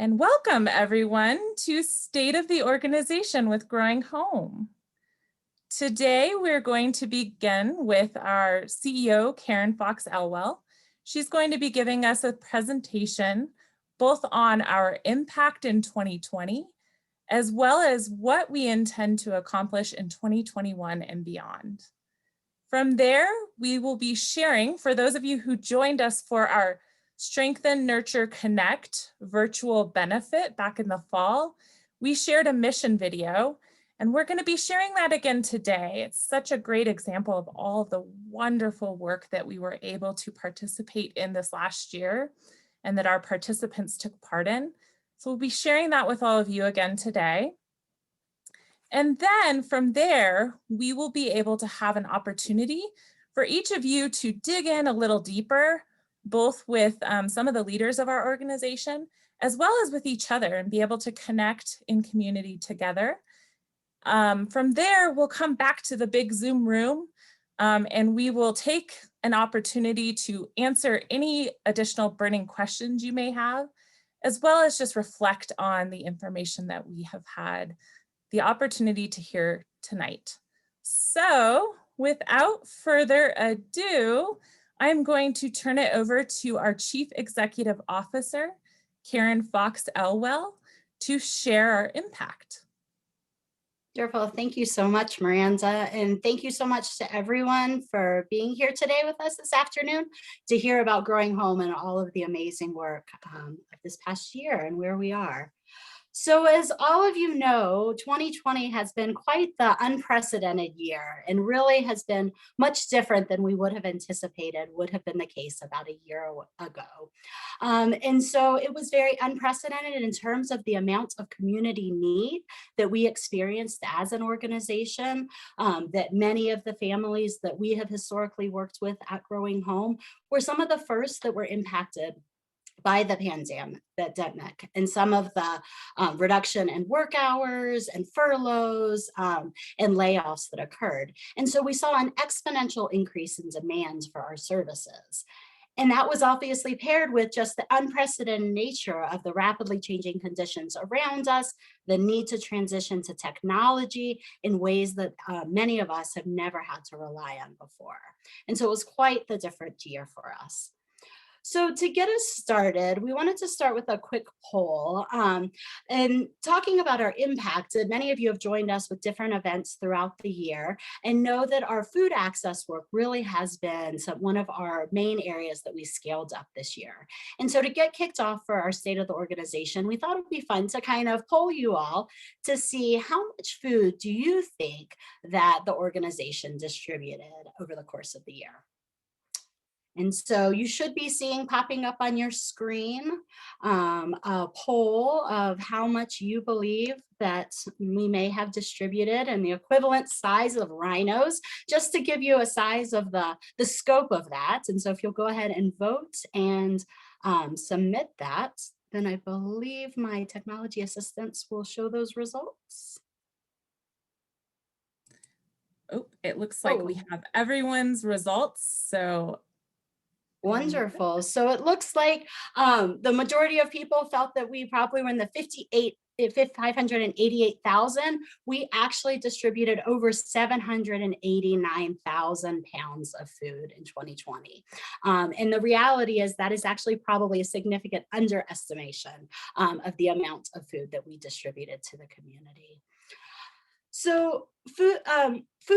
And welcome everyone to State of the Organization with Growing Home. Today, we're going to begin with our CEO, Karen Fox Elwell. She's going to be giving us a presentation both on our impact in 2020, as well as what we intend to accomplish in 2021 and beyond. From there, we will be sharing, for those of you who joined us for our Strengthen, Nurture, Connect virtual benefit back in the fall, we shared a mission video, and we're going to be sharing that again today. It's such a great example of all the wonderful work that we were able to participate in this last year and that our participants took part in. So we'll be sharing that with all of you again today. And then from there, we will be able to have an opportunity for each of you to dig in a little deeper, both with some of the leaders of our organization, as well as with each other, and be able to connect in community together. From there, we'll come back to the big Zoom room, and we will take an opportunity to answer any additional burning questions you may have, as well as just reflect on the information that we have had the opportunity to hear tonight. So without further ado, I'm going to turn it over to our Chief Executive Officer, Karen Fox Elwell, to share our impact. Wonderful. Thank you so much, Miranda. And thank you so much to everyone for being here today with us this afternoon to hear about Growing Home and all of the amazing work of this past year and where we are. So as all of you know, 2020 has been quite the unprecedented year and really has been much different than we would have anticipated would have been the case about a year ago. And so it was very unprecedented in terms of the amount of community need that we experienced as an organization, that many of the families that we have historically worked with at Growing Home were some of the first that were impacted by the pandemic and some of the reduction in work hours and furloughs and layoffs that occurred. And so we saw an exponential increase in demand for our services. And that was obviously paired with just the unprecedented nature of the rapidly changing conditions around us, the need to transition to technology in ways that many of us have never had to rely on before. And so it was quite the different year for us. So to get us started, we wanted to start with a quick poll and talking about our impact. Many of you have joined us with different events throughout the year and know that our food access work really has been one of our main areas that we scaled up this year. And so to get kicked off for our State of the Organization, we thought it would be fun to kind of poll you all to see how much food do you think that the organization distributed over the course of the year. And so you should be seeing popping up on your screen a poll of how much you believe that we may have distributed and the equivalent size of rhinos, just to give you a size of the scope of that. And so if you'll go ahead and vote and submit that, then I believe my technology assistants will show those results. Oh, it looks like we have everyone's results. So wonderful. So it looks like the majority of people felt that we probably were in the 588,000. We actually distributed over 789,000 pounds of food in 2020. And the reality is that is actually probably a significant underestimation of the amount of food that we distributed to the community. So food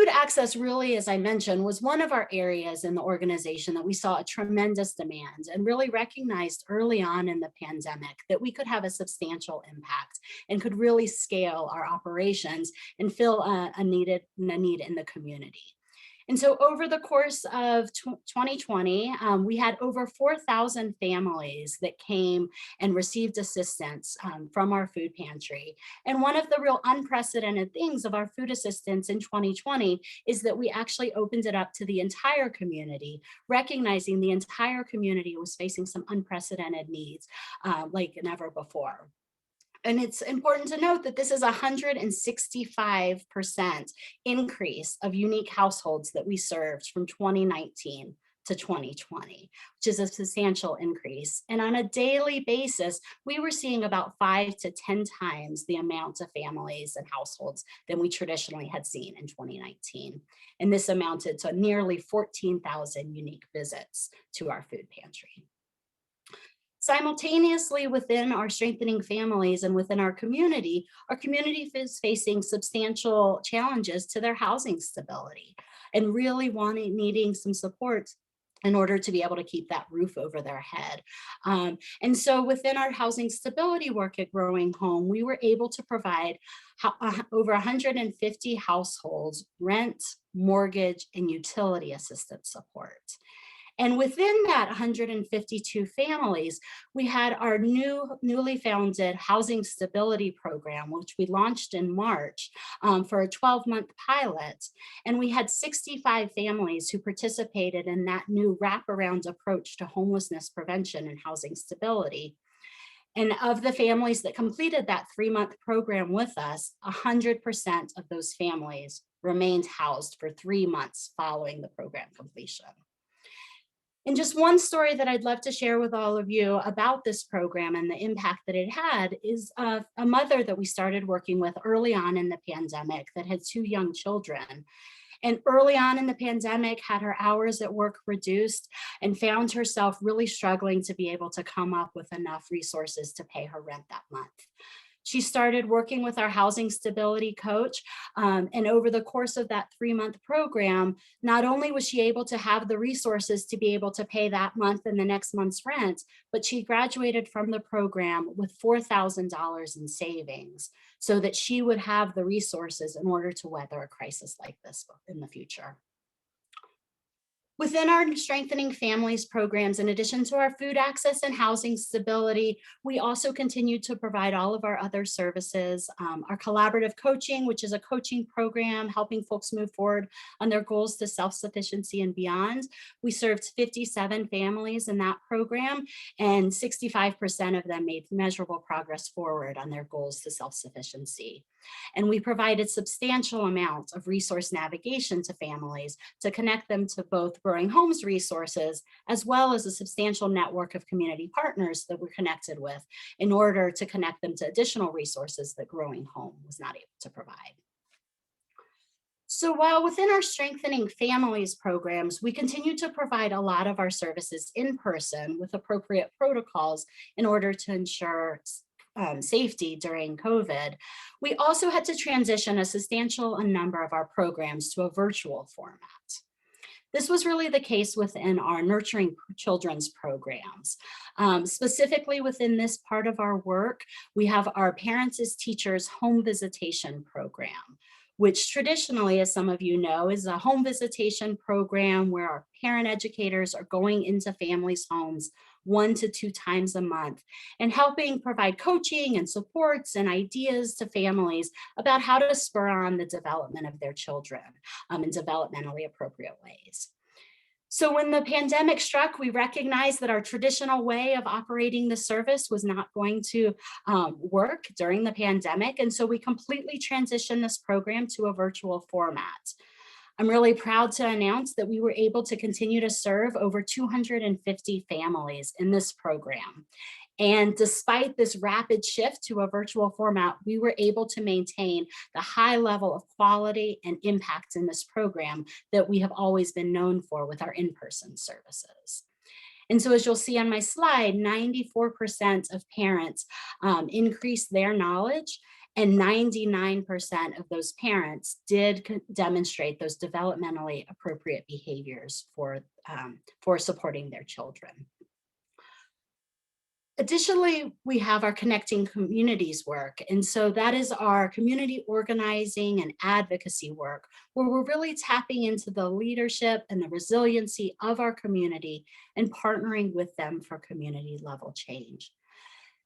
access really, as I mentioned, was one of our areas in the organization that we saw a tremendous demand and really recognized early on in the pandemic that we could have a substantial impact and could really scale our operations and fill a need in the community. And so over the course of 2020, we had over 4,000 families that came and received assistance from our food pantry. And one of the real unprecedented things of our food assistance in 2020 is that we actually opened it up to the entire community, recognizing the entire community was facing some unprecedented needs like never before. And it's important to note that this is a 165% increase of unique households that we served from 2019 to 2020, which is a substantial increase. And on a daily basis, we were seeing about 5 to 10 times the amount of families and households than we traditionally had seen in 2019. And this amounted to nearly 14,000 unique visits to our food pantry. Simultaneously, within our strengthening families and within our community is facing substantial challenges to their housing stability and really needing some support in order to be able to keep that roof over their head. And so within our housing stability work at Growing Home, we were able to provide over 150 households rent, mortgage, and utility assistance support. And within that 152 families, we had our newly founded Housing Stability Program, which we launched in March for a 12-month pilot. And we had 65 families who participated in that new wraparound approach to homelessness prevention and housing stability. And of the families that completed that 3-month program with us, 100% of those families remained housed for 3 months following the program completion. And just one story that I'd love to share with all of you about this program and the impact that it had is a mother that we started working with early on in the pandemic that had 2 young children. And early on in the pandemic had her hours at work reduced and found herself really struggling to be able to come up with enough resources to pay her rent that month. She started working with our housing stability coach. And over the course of that 3-month program, not only was she able to have the resources to be able to pay that month and the next month's rent, but she graduated from the program with $4,000 in savings so that she would have the resources in order to weather a crisis like this in the future. Within our Strengthening Families programs, in addition to our food access and housing stability, we also continue to provide all of our other services. Our collaborative coaching, which is a coaching program helping folks move forward on their goals to self-sufficiency and beyond. We served 57 families in that program, and 65% of them made measurable progress forward on their goals to self-sufficiency. And we provided substantial amounts of resource navigation to families to connect them to both Growing Home's resources, as well as a substantial network of community partners that we're connected with in order to connect them to additional resources that Growing Home was not able to provide. So while within our Strengthening Families programs, we continue to provide a lot of our services in person with appropriate protocols in order to ensure safety during COVID, we also had to transition a substantial number of our programs to a virtual format. This was really the case within our Nurturing Children's programs. Specifically within this part of our work, we have our Parents as Teachers home visitation program, which traditionally, as some of you know, is a home visitation program where our parent educators are going into families' homes 1 to 2 times a month and helping provide coaching and supports and ideas to families about how to spur on the development of their children in developmentally appropriate ways. So when the pandemic struck, we recognized that our traditional way of operating the service was not going to work during the pandemic. And so we completely transitioned this program to a virtual format. I'm really proud to announce that we were able to continue to serve over 250 families in this program. And despite this rapid shift to a virtual format, we were able to maintain the high level of quality and impact in this program that we have always been known for with our in-person services. And so as you'll see on my slide, 94% of parents increased their knowledge, and 99% of those parents did demonstrate those developmentally appropriate behaviors for supporting their children. Additionally, we have our Connecting Communities work. And so that is our community organizing and advocacy work, where we're really tapping into the leadership and the resiliency of our community and partnering with them for community level change.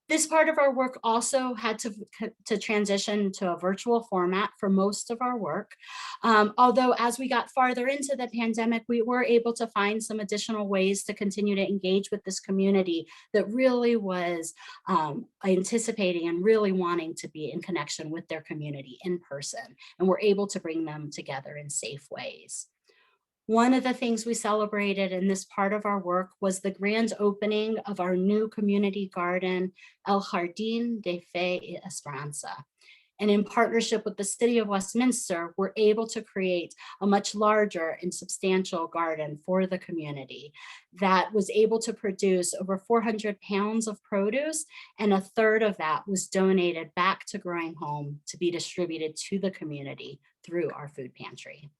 This part of our work also had to transition to a virtual format for most of our work. Although as we got farther into the pandemic, we were able to find some additional ways to continue to engage with this community that really was anticipating and really wanting to be in connection with their community in person. And we're able to bring them together in safe ways. One of the things we celebrated in this part of our work was the grand opening of our new community garden, El Jardín de Fe y Esperanza. And in partnership with the City of Westminster, we're able to create a much larger and substantial garden for the community that was able to produce over 400 pounds of produce, and a third of that was donated back to Growing Home to be distributed to the community through our food pantry.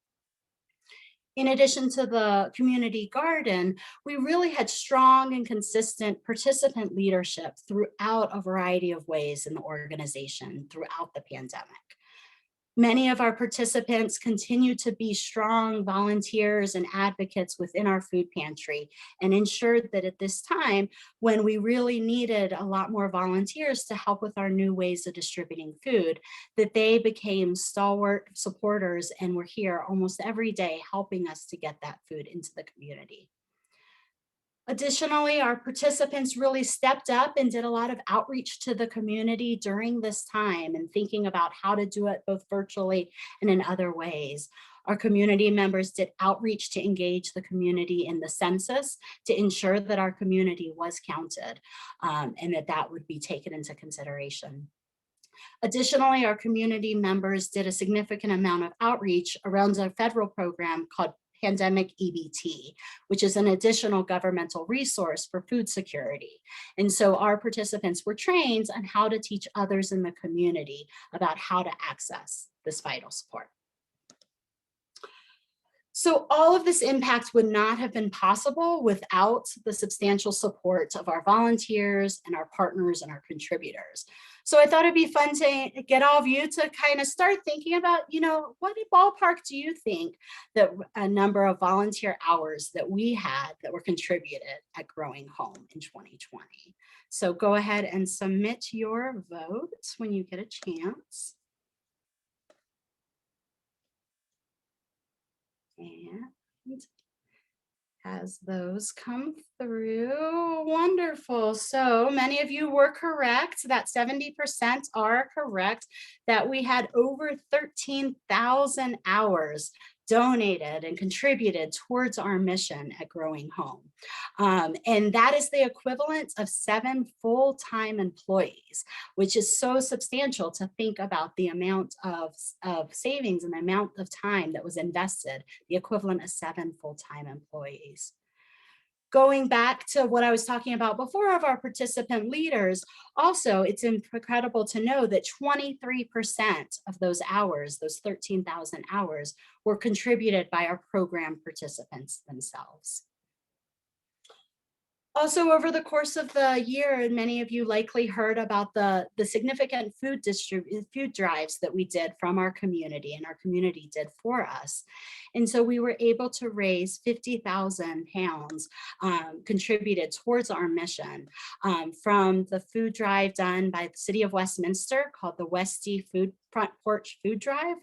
In addition to the community garden, we really had strong and consistent participant leadership throughout a variety of ways in the organization throughout the pandemic. Many of our participants continue to be strong volunteers and advocates within our food pantry, and ensured that at this time, when we really needed a lot more volunteers to help with our new ways of distributing food, that they became stalwart supporters and were here almost every day helping us to get that food into the community. Additionally, our participants really stepped up and did a lot of outreach to the community during this time and thinking about how to do it both virtually and in other ways. Our community members did outreach to engage the community in the census to ensure that our community was counted, and that would be taken into consideration. Additionally, our community members did a significant amount of outreach around a federal program called Pandemic EBT, which is an additional governmental resource for food security. And so our participants were trained on how to teach others in the community about how to access this vital support. So all of this impact would not have been possible without the substantial support of our volunteers and our partners and our contributors. So I thought it'd be fun to get all of you to kind of start thinking about, what ballpark do you think that a number of volunteer hours that we had that were contributed at Growing Home in 2020? So go ahead and submit your vote when you get a chance. And as those come through, wonderful. So many of you were correct, that 70% are correct, that we had over 13,000 hours donated and contributed towards our mission at Growing Home. And that is the equivalent of 7 full-time employees, which is so substantial to think about the amount of savings and the amount of time that was invested, the equivalent of 7 full-time employees. Going back to what I was talking about before of our participant leaders, also it's incredible to know that 23% of those hours, those 13,000 hours, were contributed by our program participants themselves. Also, over the course of the year, and many of you likely heard about the significant food drives that we did from our community and our community did for us. And so we were able to raise 50,000 pounds contributed towards our mission from the food drive done by the City of Westminster called the Westie Front Porch Food Drive,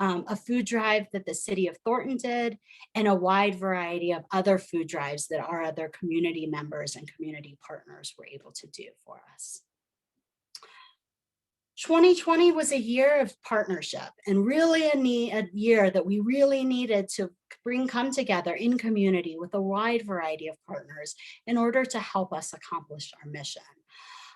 a food drive that the City of Thornton did, and a wide variety of other food drives that our other community members and community partners were able to do for us. 2020 was a year of partnership and really a year that we really needed to come together in community with a wide variety of partners in order to help us accomplish our mission.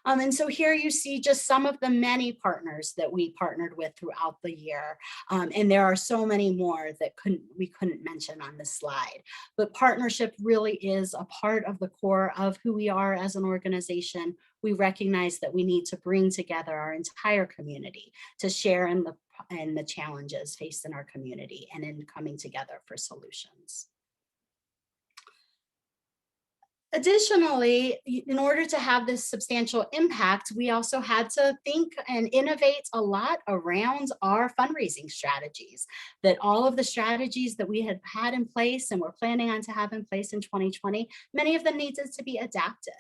And so here you see just some of the many partners that we partnered with throughout the year. And there are so many more that we couldn't mention on this slide. But partnership really is a part of the core of who we are as an organization. We recognize that we need to bring together our entire community to share in the challenges faced in our community and in coming together for solutions. Additionally, in order to have this substantial impact, we also had to think and innovate a lot around our fundraising strategies, that all of the strategies that we had in place and were planning on to have in place in 2020, many of them needed to be adapted.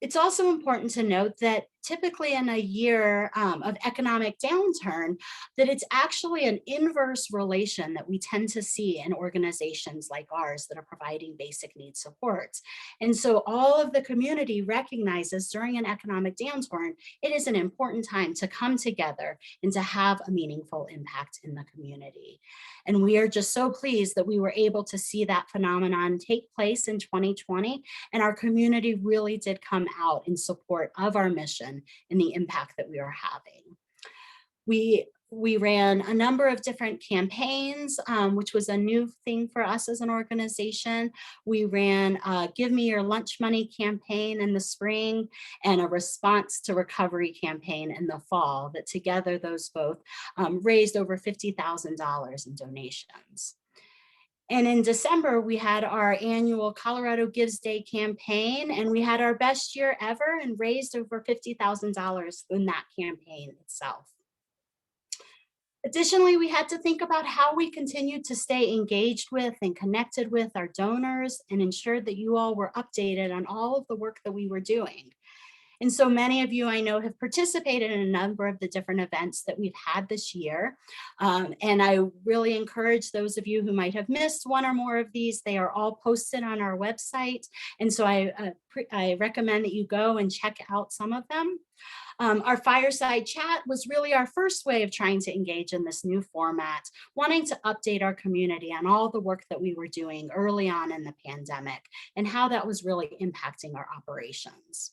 It's also important to note that typically in a year of economic downturn, that it's actually an inverse relation that we tend to see in organizations like ours that are providing basic needs supports. And so all of the community recognizes during an economic downturn, it is an important time to come together and to have a meaningful impact in the community. And we are just so pleased that we were able to see that phenomenon take place in 2020. And our community really did come out in support of our mission and the impact that we are having. We ran a number of different campaigns, which was a new thing for us as an organization. We ran a Give Me Your Lunch Money campaign in the spring and a Response to Recovery campaign in the fall, that together those both raised over $50,000 in donations. And in December, we had our annual Colorado Gives Day campaign, and we had our best year ever and raised over $50,000 in that campaign itself. Additionally, we had to think about how we continued to stay engaged with and connected with our donors and ensure that you all were updated on all of the work that we were doing. And so many of you I know have participated in a number of the different events that we've had this year. And I really encourage those of you who might have missed one or more of these, they are all posted on our website. And so I recommend that you go and check out some of them. Our fireside chat was really our first way of trying to engage in this new format, wanting to update our community on all the work that we were doing early on in the pandemic and how that was really impacting our operations.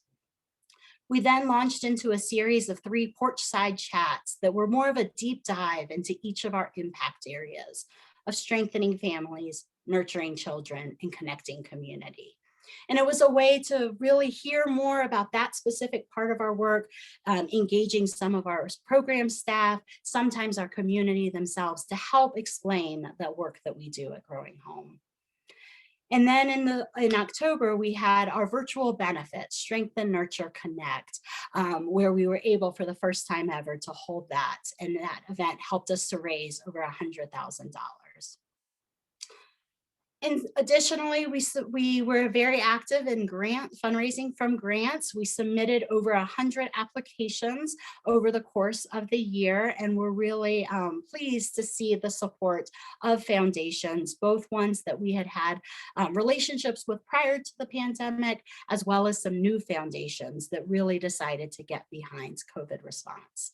We then launched into a series of 3 porch-side chats that were more of a deep dive into each of our impact areas of strengthening families, nurturing children, and connecting community. And it was a way to really hear more about that specific part of our work, engaging some of our program staff, sometimes our community themselves, to help explain the work that we do at Growing Home. And then in October, we had our virtual benefits, Strengthen, Nurture, Connect, where we were able for the first time ever to hold that. And that event helped us to raise over $100,000. And additionally, we were very active in fundraising from grants. We submitted over 100 applications over the course of the year, and we're really pleased to see the support of foundations, both ones that we had relationships with prior to the pandemic, as well as some new foundations that really decided to get behind COVID response.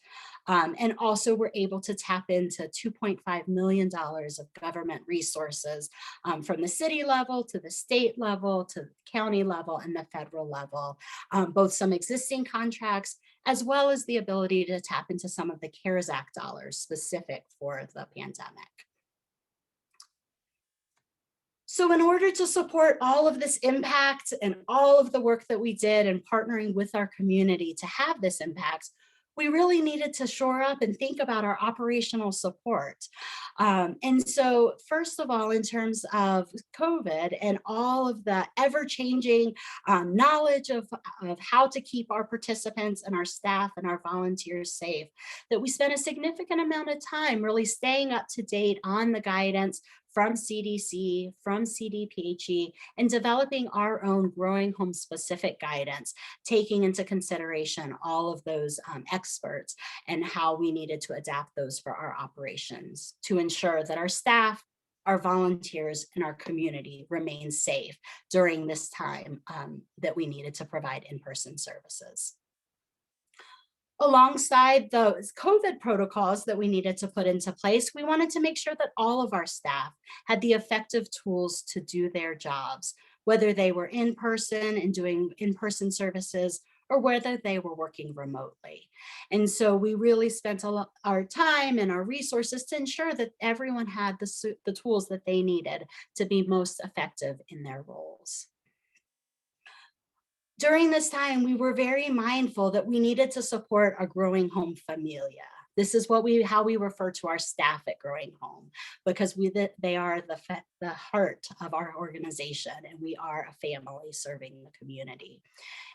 And also we're able to tap into $2.5 million of government resources from the city level to the state level to the county level and the federal level, both some existing contracts as well as the ability to tap into some of the CARES Act dollars specific for the pandemic. So in order to support all of this impact and all of the work that we did in partnering with our community to have this impact, we really needed to shore up and think about our operational support. And so first of all, in terms of COVID and all of the ever-changing knowledge of how to keep our participants and our staff and our volunteers safe, that we spent a significant amount of time really staying up to date on the guidance from CDC, from CDPHE, and developing our own Growing Home specific guidance, taking into consideration all of those experts and how we needed to adapt those for our operations to ensure that our staff, our volunteers, and our community remain safe during this time that we needed to provide in-person services. Alongside those COVID protocols that we needed to put into place, we wanted to make sure that all of our staff had the effective tools to do their jobs, whether they were in person and doing in-person services or whether they were working remotely. And so we really spent our time and our resources to ensure that everyone had the tools that they needed to be most effective in their roles. During this time, we were very mindful that we needed to support a Growing Home familia. This is how we refer to our staff at Growing Home, because they are the heart of our organization, and we are a family serving the community.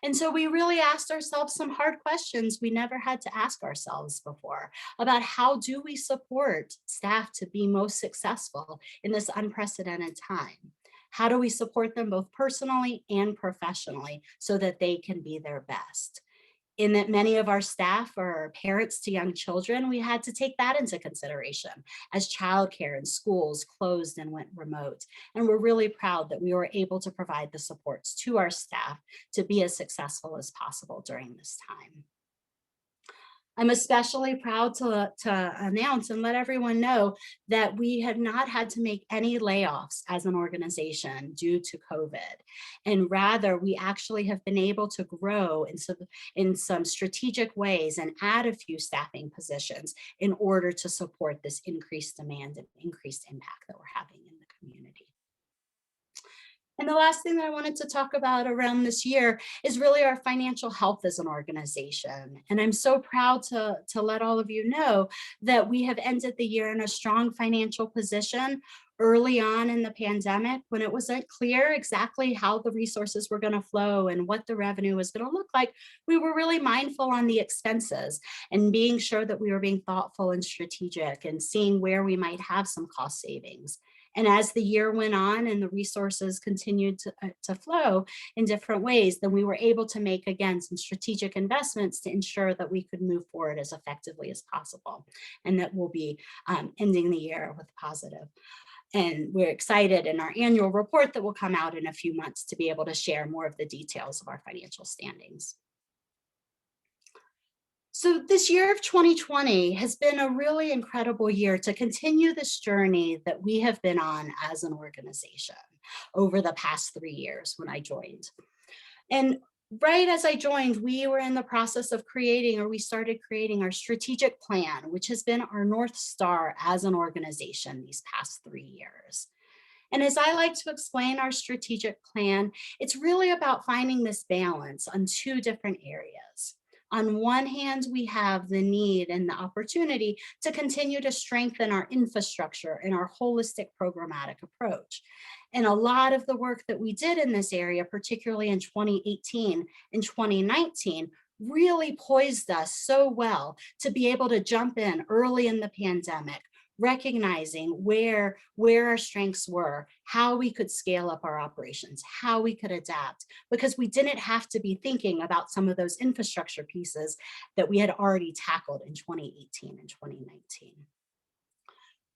And so we really asked ourselves some hard questions we never had to ask ourselves before about how do we support staff to be most successful in this unprecedented time? How do we support them both personally and professionally so that they can be their best? in that many of our staff are parents to young children, we had to take that into consideration as childcare and schools closed and went remote. And we're really proud that we were able to provide the supports to our staff to be as successful as possible during this time. I'm especially proud to announce and let everyone know that we have not had to make any layoffs as an organization due to COVID. And rather, we actually have been able to grow in some strategic ways and add a few staffing positions in order to support this increased demand and increased impact that we're having in the community. And the last thing that I wanted to talk about around this year is really our financial health as an organization. And I'm so proud to let all of you know that we have ended the year in a strong financial position. Early on in the pandemic, when it wasn't clear exactly how the resources were going to flow and what the revenue was going to look like, we were really mindful on the expenses and being sure that we were being thoughtful and strategic and seeing where we might have some cost savings. And as the year went on and the resources continued to flow in different ways, then we were able to make, again, some strategic investments to ensure that we could move forward as effectively as possible. And that we'll be ending the year with positive. And we're excited in our annual report that will come out in a few months to be able to share more of the details of our financial standings. So this year of 2020 has been a really incredible year to continue this journey that we have been on as an organization over the past 3 years when I joined. And right as I joined, we were in the process of we started creating our strategic plan, which has been our North Star as an organization these past 3 years. And as I like to explain our strategic plan, it's really about finding this balance on two different areas. On one hand, we have the need and the opportunity to continue to strengthen our infrastructure and our holistic programmatic approach. And a lot of the work that we did in this area, particularly in 2018 and 2019, really poised us so well to be able to jump in early in the pandemic, recognizing where our strengths were, how we could scale up our operations, how we could adapt, because we didn't have to be thinking about some of those infrastructure pieces that we had already tackled in 2018 and 2019.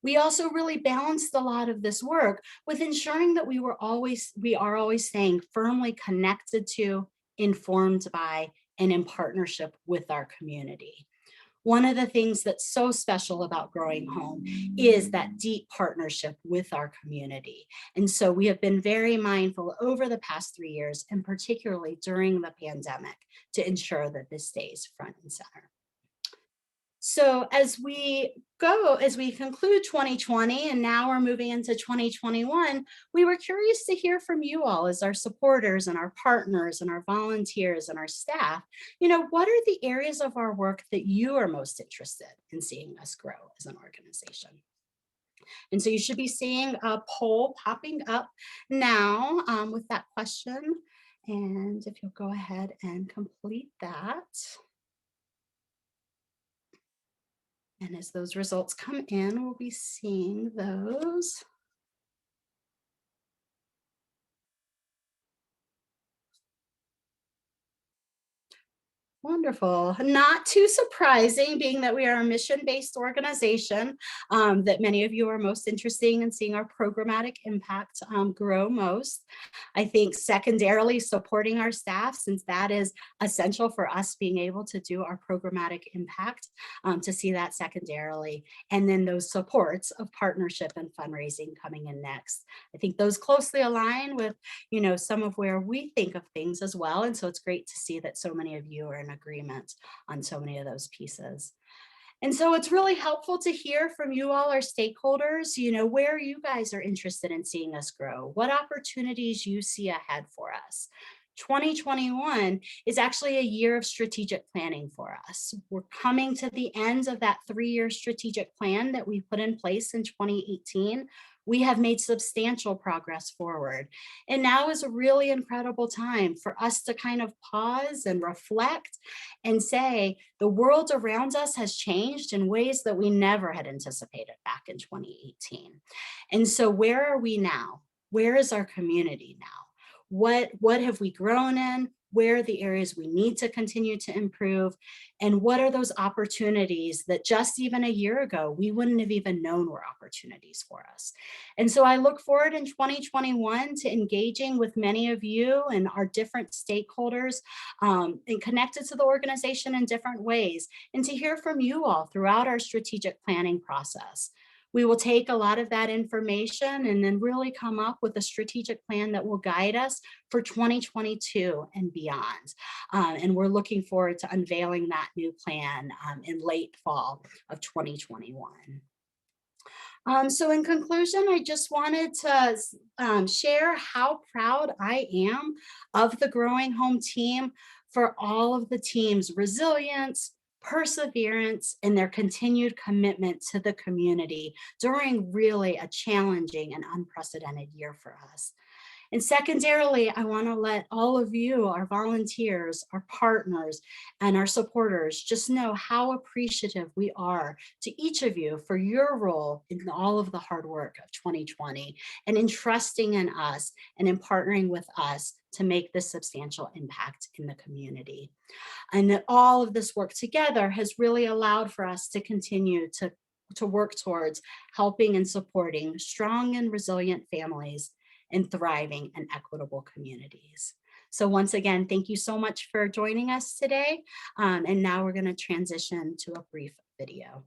We also really balanced a lot of this work with ensuring that we are always staying firmly connected to, informed by, and in partnership with our community. One of the things that's so special about Growing Home is that deep partnership with our community. And so we have been very mindful over the past 3 years, and particularly during the pandemic, to ensure that this stays front and center. So as we conclude 2020 and now we're moving into 2021, we were curious to hear from you all as our supporters and our partners and our volunteers and our staff. What are the areas of our work that you are most interested in seeing us grow as an organization? And so you should be seeing a poll popping up now with that question. And if you'll go ahead and complete that. And as those results come in, we'll be seeing those. Wonderful. Not too surprising, being that we are a mission-based organization, that many of you are most interested in seeing our programmatic impact grow most. I think secondarily supporting our staff, since that is essential for us being able to do our programmatic impact, to see that secondarily. And then those supports of partnership and fundraising coming in next. I think those closely align with, some of where we think of things as well. And so it's great to see that so many of you are in agreement on so many of those pieces. And so it's really helpful to hear from you all, our stakeholders, where you guys are interested in seeing us grow, what opportunities you see ahead for us. 2021 is actually a year of strategic planning for us. We're coming to the end of that 3-year strategic plan that we put in place in 2018. We have made substantial progress forward. And now is a really incredible time for us to kind of pause and reflect and say, the world around us has changed in ways that we never had anticipated back in 2018. And so where are we now? Where is our community now? What have we grown in? where are the areas we need to continue to improve, and what are those opportunities that just even a year ago, we wouldn't have even known were opportunities for us. And so I look forward in 2021 to engaging with many of you and our different stakeholders and connected to the organization in different ways, and to hear from you all throughout our strategic planning process. We will take a lot of that information and then really come up with a strategic plan that will guide us for 2022 and beyond. And we're looking forward to unveiling that new plan in late fall of 2021. So in conclusion, I just wanted to share how proud I am of the Growing Home team for all of the team's resilience, perseverance, and their continued commitment to the community during really a challenging and unprecedented year for us. And secondarily, I want to let all of you, our volunteers, our partners, and our supporters just know how appreciative we are to each of you for your role in all of the hard work of 2020 and in trusting in us and in partnering with us to make this substantial impact in the community. And that all of this work together has really allowed for us to continue to work towards helping and supporting strong and resilient families and thriving and equitable communities. So once again, thank you so much for joining us today. And now we're going to transition to a brief video.